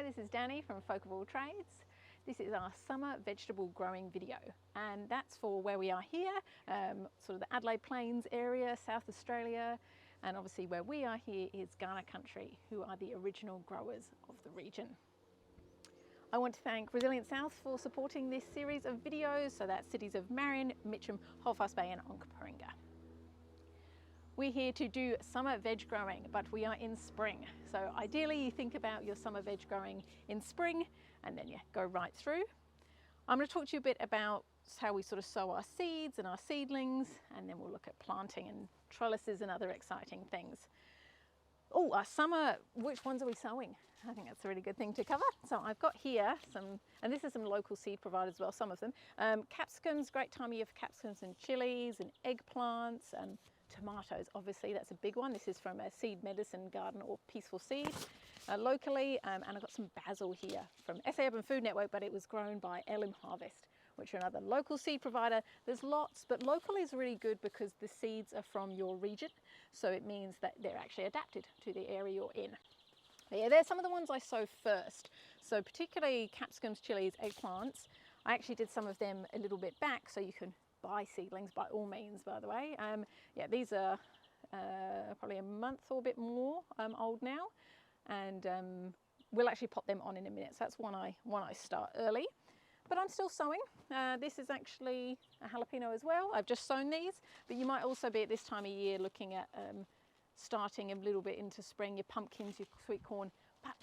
Hi, this is Danny from Folk of All Trades. This is our summer vegetable growing video, and that's for where we are here, sort of the Adelaide Plains area, South Australia, and obviously where we are here is Kaurna Country, who are the original growers of the region. I want to thank Resilient South for supporting this series of videos, so that's cities of Marion, Mitcham, Holdfast Bay and Onkaparinga. We're here to do summer veg growing, but we are in spring. So ideally you think about your summer veg growing in spring and then you go right through. I'm going to talk to you a bit about how we sort of sow our seeds and our seedlings, and then we'll look at planting and trellises and other exciting things. Oh, our summer, which ones are we sowing? I think that's a really good thing to cover. So I've got here some, and this is some local seed providers as well, some of them. Capsicums, great time of year for capsicums and chilies and eggplants and tomatoes, obviously that's a big one. This is from a seed medicine garden or Peaceful Seed locally, and I've got some basil here from SA Urban Food Network, but it was grown by Elim Harvest, which are another local seed provider. There's lots, but local is really good because the seeds are from your region, so it means that they're actually adapted to the area you're in. But yeah, there's some of the ones I sow first. So particularly capsicums, chilies, eggplants. I actually did some of them a little bit back, so you can buy seedlings by all means, by the way. Yeah, these are probably a month or a bit more old now, and we'll actually pop them on in a minute. So that's one I start early, but I'm still sowing. This is actually a jalapeno as well. I've just sown these, but you might also be at this time of year looking at starting a little bit into spring, your pumpkins, your sweet corn. But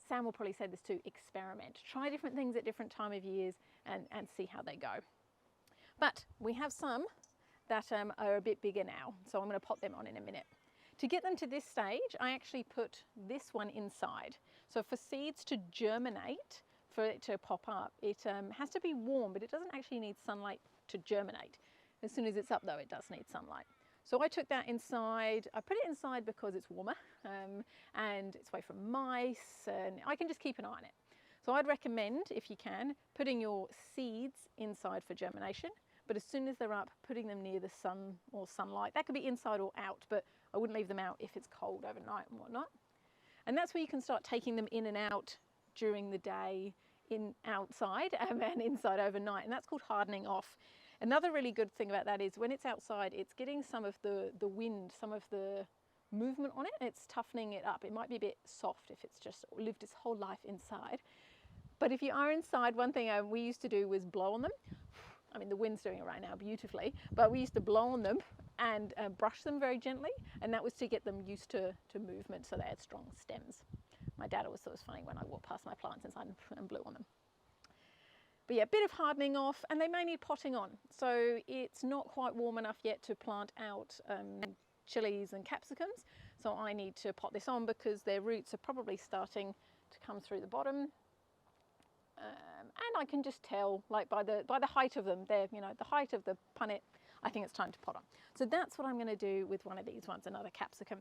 Sam will probably say this too, experiment. Try different things at different time of years and see how they go. But we have some that are a bit bigger now, so I'm going to pop them on in a minute. To get them to this stage, I actually put this one inside. So for seeds to germinate, for it to pop up, it has to be warm, but it doesn't actually need sunlight to germinate. As soon as it's up though, it does need sunlight. So I took that inside. I put it inside because it's warmer and it's away from mice, and I can just keep an eye on it. So I'd recommend, if you can, putting your seeds inside for germination, but as soon as they're up, putting them near the sun or sunlight. That could be inside or out, but I wouldn't leave them out if it's cold overnight and whatnot. And that's where you can start taking them in and out during the day, outside and inside overnight, and that's called hardening off. Another really good thing about that is when it's outside, it's getting some of the wind, some of the movement on it, and it's toughening it up. It might be a bit soft if it's just lived its whole life inside. But if you are inside, one thing we used to do was blow on them. I mean, the wind's doing it right now beautifully, but we used to blow on them and brush them very gently, and that was to get them used to movement so they had strong stems. My dad always thought it was funny when I walked past my plants inside and blew on them. But yeah, a bit of hardening off, and they may need potting on. So it's not quite warm enough yet to plant out chilies and capsicums, so I need to pot this on because their roots are probably starting to come through the bottom. And I can just tell, like by the height of them, they're, you know, the height of the punnet, I think it's time to pot on. So that's what I'm going to do with one of these ones, another capsicum.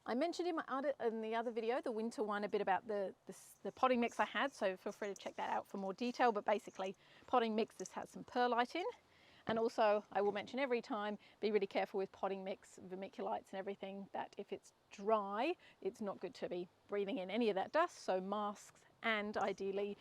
I mentioned in the other video, the winter one, a bit about the potting mix I had, so feel free to check that out for more detail. But basically, potting mix, this has some perlite in. And also, I will mention every time, be really careful with potting mix, vermiculites and everything, that if it's dry, it's not good to be breathing in any of that dust. So masks, and ideally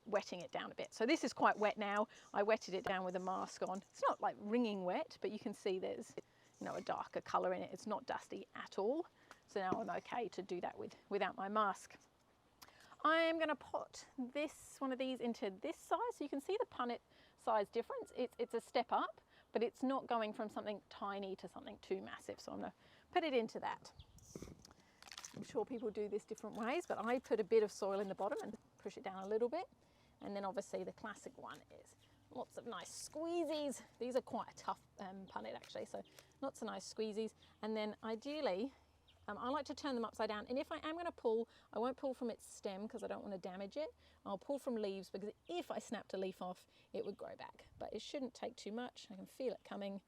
wetting it down a bit. So this is quite wet now. I wetted it down with a mask on. It's not like wringing wet, but you can see there's, you know, a darker colour in it. It's not dusty at all. So now I'm okay to do that without my mask. I am going to pot one of these into this size. So you can see the punnet size difference. It's a step up, but it's not going from something tiny to something too massive. So I'm going to put it into that. I'm sure people do this different ways, but I put a bit of soil in the bottom and push it down a little bit. And then obviously the classic one is lots of nice squeezies. These are quite a tough punnet actually, so lots of nice squeezies. And then ideally, I like to turn them upside down. And if I am going to pull, I won't pull from its stem because I don't want to damage it. I'll pull from leaves because if I snapped a leaf off, it would grow back. But it shouldn't take too much. I can feel it coming.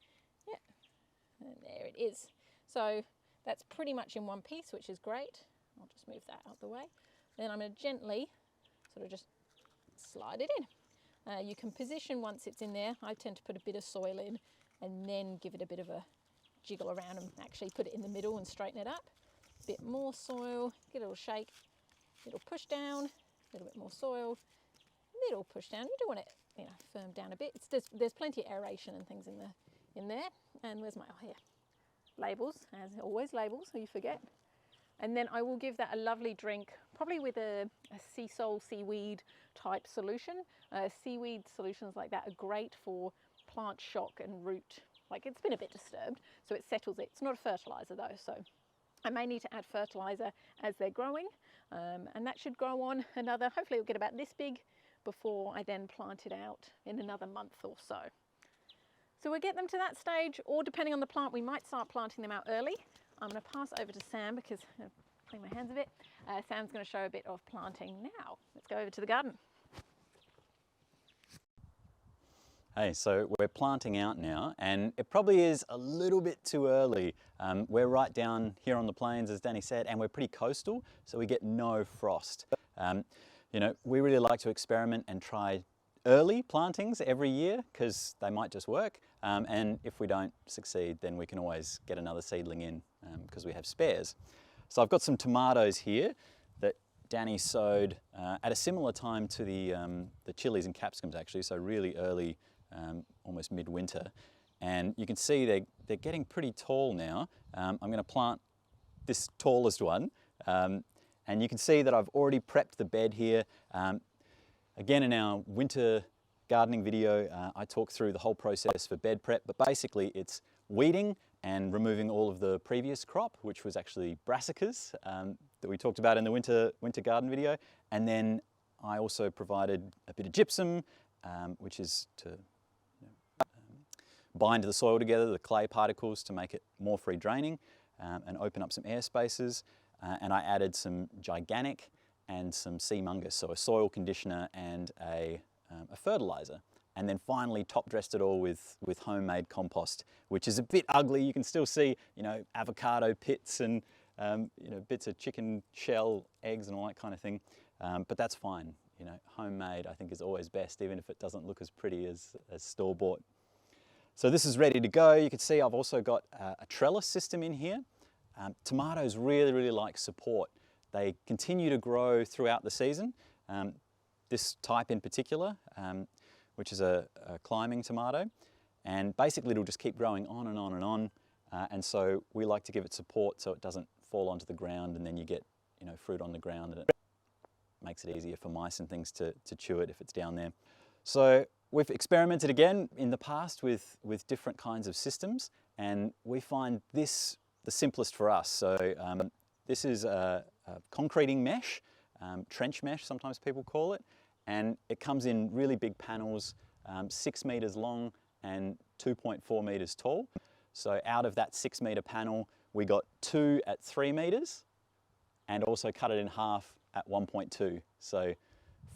Yeah, and there it is. So that's pretty much in one piece, which is great. I'll just move that out the way. Then I'm going to gently sort of just slide it in. You can position once it's in there. I tend to put a bit of soil in and then give it a bit of a jiggle around and actually put it in the middle and straighten it up. A bit more soil, get a little shake, little push down, a little bit more soil, little push down. You do want it, you know, firm down a bit. There's plenty of aeration and things in there. And where's my, oh here, labels, as always, labels, so you forget. And then I will give that a lovely drink, probably with a sea salt, seaweed type solution. Seaweed solutions like that are great for plant shock and root. Like, it's been a bit disturbed, so it settles it. It's not a fertilizer though, so I may need to add fertilizer as they're growing. And that should grow on another, hopefully it'll get about this big before I then plant it out in another month or so. So we'll get them to that stage, or depending on the plant, we might start planting them out early. I'm going to pass over to Sam because I'm going to clean my hands a bit. Sam's going to show a bit of planting now. Let's go over to the garden. Hey, so we're planting out now, and it probably is a little bit too early. We're right down here on the plains, as Danny said, and we're pretty coastal, so we get no frost. You know, we really like to experiment and try early plantings every year because they might just work. And if we don't succeed, then we can always get another seedling in because we have spares. So I've got some tomatoes here that Danny sowed at a similar time to the chilies and capsicums actually, so really early, almost midwinter. And you can see they're getting pretty tall now. I'm going to plant this tallest one. And you can see that I've already prepped the bed here. Again, in our winter gardening video, I talk through the whole process for bed prep, but basically it's weeding and removing all of the previous crop, which was actually brassicas that we talked about in the winter garden video. And then I also provided a bit of gypsum, which is to bind the soil together, the clay particles, to make it more free draining and open up some air spaces. And I added some gigantic and some sea mungus, so a soil conditioner and a fertilizer. And then finally top dressed it all with homemade compost, which is a bit ugly. You can still see, you know, avocado pits and you know, bits of chicken shell, eggs and all that kind of thing. But that's fine. You know, homemade I think is always best, even if it doesn't look as pretty as store-bought. So this is ready to go. You can see I've also got a trellis system in here. Tomatoes really like support. They continue to grow throughout the season. This type in particular, which is a climbing tomato, and basically it'll just keep growing on and on and on. And so we like to give it support so it doesn't fall onto the ground and then you get, you know, fruit on the ground, and it makes it easier for mice and things to chew it if it's down there. So we've experimented again in the past with different kinds of systems, and we find this the simplest for us. So this is a concreting mesh, trench mesh sometimes people call it, and it comes in really big panels, 6 meters long and 2.4 meters tall. So out of that 6 meter panel, we got 2 at 3 meters and also cut it in half at 1.2. So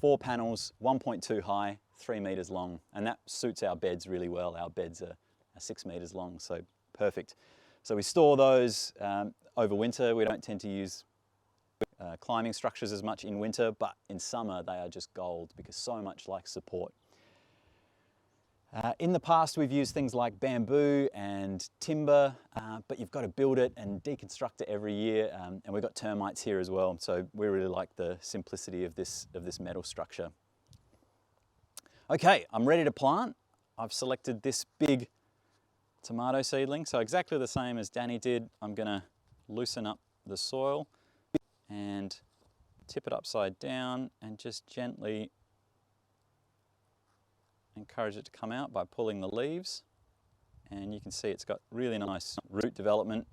4 panels, 1.2 high, 3 meters long, and that suits our beds really well. Our beds are 6 meters long, so perfect. So we store those over winter. We don't tend to use climbing structures as much in winter, but in summer they are just gold because so much like support. In the past we've used things like bamboo and timber, but you've got to build it and deconstruct it every year, and we've got termites here as well, so we really like the simplicity of this metal structure. Okay, I'm ready to plant. I've selected this big tomato seedling, so exactly the same as Danny did. I'm going to loosen up the soil and tip it upside down and just gently encourage it to come out by pulling the leaves, and you can see it's got really nice root development.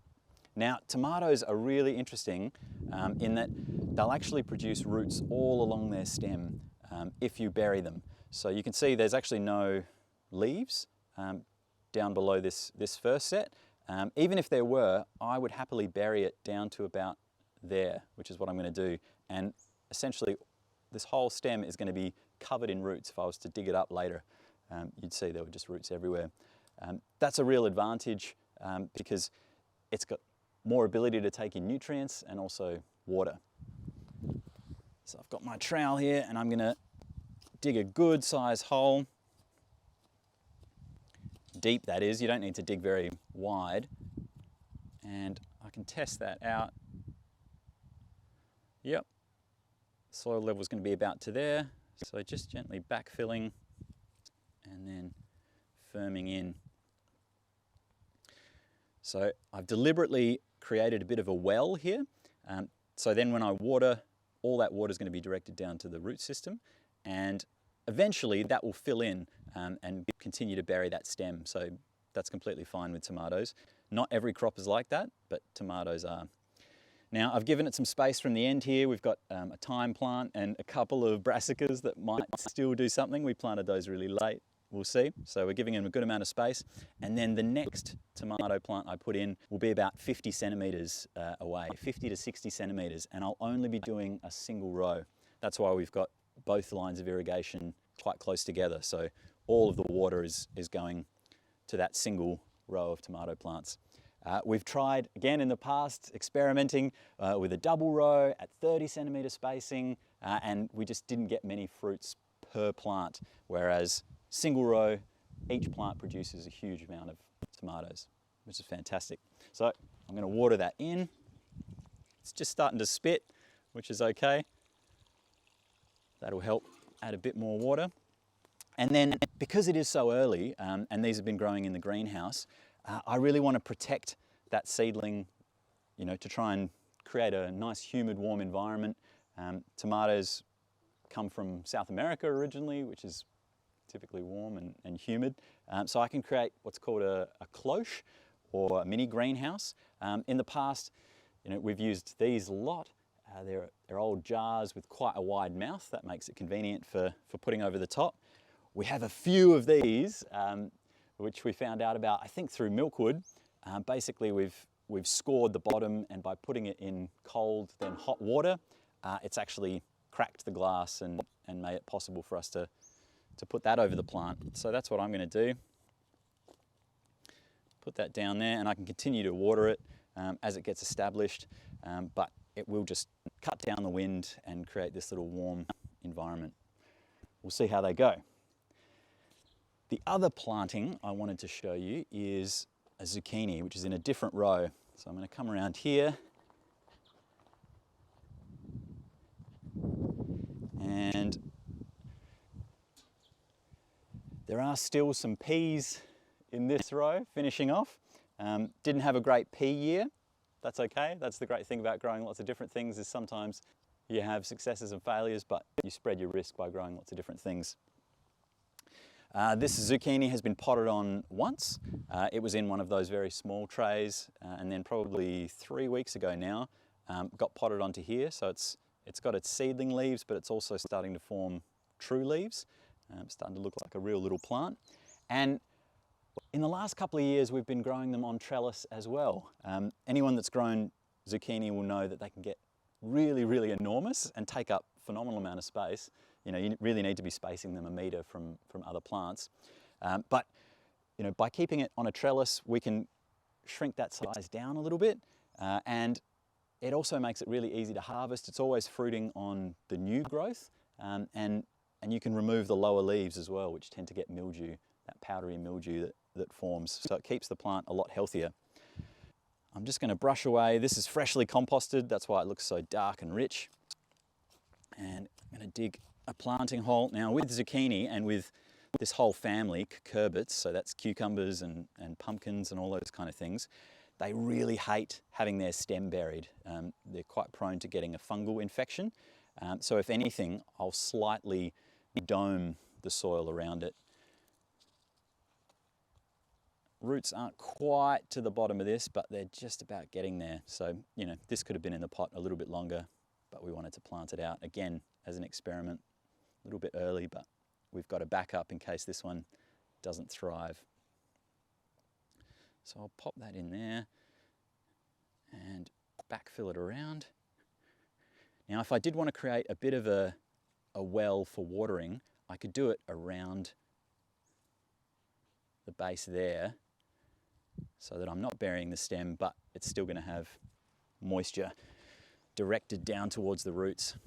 Now tomatoes are really interesting in that they'll actually produce roots all along their stem if you bury them. So you can see there's actually no leaves down below this first set. Even if there were, I would happily bury it down to about there, which is what I'm going to do, and essentially this whole stem is going to be covered in roots. If I was to dig it up later, you'd see there were just roots everywhere. That's a real advantage because it's got more ability to take in nutrients and also water. So I've got my trowel here and I'm going to dig a good size hole. Deep, that is. You don't need to dig very wide. And I can test that out. Yep, soil level is going to be about to there. So just gently backfilling and then firming in. So I've deliberately created a bit of a well here. So then when I water, all that water is going to be directed down to the root system, and eventually that will fill in and continue to bury that stem. So that's completely fine with tomatoes. Not every crop is like that, but tomatoes are. Now I've given it some space from the end here. We've got a thyme plant and a couple of brassicas that might still do something. We planted those really late, we'll see. So we're giving them a good amount of space. And then the next tomato plant I put in will be about 50 centimetres away, 50 to 60 centimetres, and I'll only be doing a single row. That's why we've got both lines of irrigation quite close together. So all of the water is going to that single row of tomato plants. We've tried, again in the past, experimenting with a double row at 30 centimetre spacing, and we just didn't get many fruits per plant, whereas single row, each plant produces a huge amount of tomatoes, which is fantastic. So I'm going to water that in. It's just starting to spit, which is okay. That'll help add a bit more water. And then because it is so early, and these have been growing in the greenhouse, I really want to protect that seedling, you know, to try and create a nice, humid, warm environment. Tomatoes come from South America originally, which is typically warm and humid. So I can create what's called a cloche or a mini greenhouse. In the past, you know, we've used these a lot. They're old jars with quite a wide mouth. That makes it convenient for putting over the top. We have a few of these, which we found out about, I think, through Milkwood. Basically, we've scored the bottom, and by putting it in cold, then hot water, it's actually cracked the glass and made it possible for us to put that over the plant. So that's what I'm going to do. Put that down there, and I can continue to water it as it gets established, but it will just cut down the wind and create this little warm environment. We'll see how they go. The other planting I wanted to show you is a zucchini, which is in a different row. So I'm going to come around here. And there are still some peas in this row, finishing off. Didn't have a great pea year. That's okay. That's the great thing about growing lots of different things, is sometimes you have successes and failures, but you spread your risk by growing lots of different things. This zucchini has been potted on once. It was in one of those very small trays, and then probably 3 weeks ago now, got potted onto here. So it's got its seedling leaves, but it's also starting to form true leaves. Starting to look like a real little plant. And in the last couple of years, we've been growing them on trellis as well. Anyone that's grown zucchini will know that they can get really, really enormous and take up a phenomenal amount of space. You know, you really need to be spacing them a metre from other plants. But, you know, by keeping it on a trellis, we can shrink that size down a little bit. And it also makes it really easy to harvest. It's always fruiting on the new growth. And you can remove the lower leaves as well, which tend to get mildew, that powdery mildew that forms. So it keeps the plant a lot healthier. I'm just going to brush away. This is freshly composted. That's why it looks so dark and rich. And I'm going to dig a planting hole. Now with zucchini and with this whole family, cucurbits, so that's cucumbers and pumpkins and all those kind of things, they really hate having their stem buried. They're quite prone to getting a fungal infection. So if anything, I'll slightly dome the soil around it. Roots aren't quite to the bottom of this, but they're just about getting there. So, you know, this could have been in the pot a little bit longer, but we wanted to plant it out again as an experiment. A little bit early, but we've got a backup in case this one doesn't thrive. So I'll pop that in there and backfill it around. Now, if I did want to create a bit of a well for watering, I could do it around the base there so that I'm not burying the stem, but it's still going to have moisture directed down towards the roots.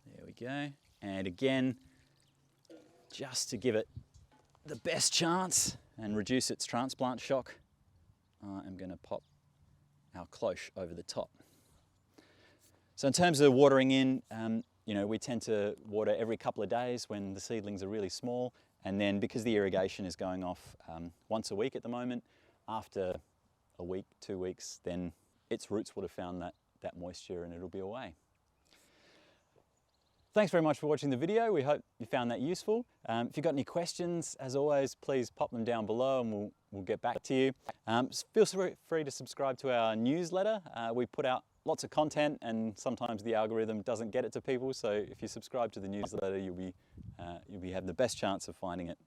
There we go. And again, just to give it the best chance and reduce its transplant shock, I'm going to pop our cloche over the top. So in terms of watering in, you know, we tend to water every couple of days when the seedlings are really small, and then because the irrigation is going off once a week at the moment, after a week, 2 weeks, then its roots would have found that moisture and it'll be away. Thanks very much for watching the video. We hope you found that useful. If you've got any questions, as always, please pop them down below and we'll get back to you. Feel free to subscribe to our newsletter. We put out lots of content and sometimes the algorithm doesn't get it to people. So if you subscribe to the newsletter, you'll have the best chance of finding it